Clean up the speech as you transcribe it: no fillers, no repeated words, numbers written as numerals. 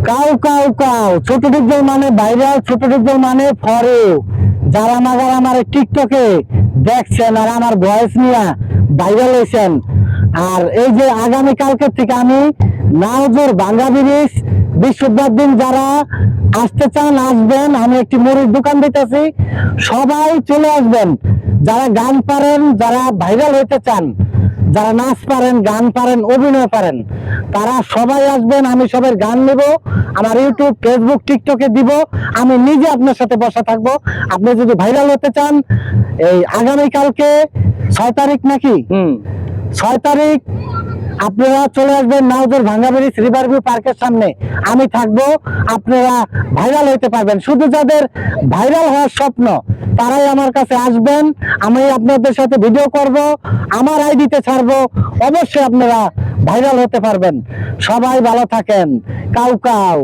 Cow cow cow ছোট ডিপজল মানে viral, ছোট ডিপজল মানে ফরে। যারা আমার টিকটকে দেখছেন আর আমার ভয়েস নিয়ে ভাইরাল হয়েছেন, আর এই যে আগামী কালকের থেকে আমি নাওজোর ভাঙ্গা ব্রিজ বৃহস্পতিবার দিন যারা আসতে চান আসবেন। আমি একটি মুড়ির দোকান দিতেছি, সবাই চলে আসবেন। যারা গান পারেন, যারা ভাইরাল হইতে চান, যারা নাচ পারেন, গান পারেন, অভিনয় পারেন, তারা সবাই আসবেন। আমি সবাই গান নেব, আমার ইউটিউব, ফেসবুক, টিকটকে দিব। আমি নিজে আপনার সাথে বসা থাকবো। আপনি যদি ভাইরাল হতে চান, এই আগামী কালকে 6 তারিখ নাকি 6 তারিখ আপনারা চলে আসবেন নাওজোর ভাঙ্গা ব্রিজ রিভার ভিউ পার্কের সামনে। আমি থাকবো, আপনারা ভাইরাল হইতে পারবেন। শুধু যাদের ভাইরাল হওয়ার স্বপ্ন তারাই আমার কাছে আসবেন। আমি আপনাদের সাথে ভিডিও করব, আমার আইডিতে ছাড়বো। অবশ্যই আপনারা ভাইরাল হতে পারবেন। সবাই ভালো থাকেন। Cow cow.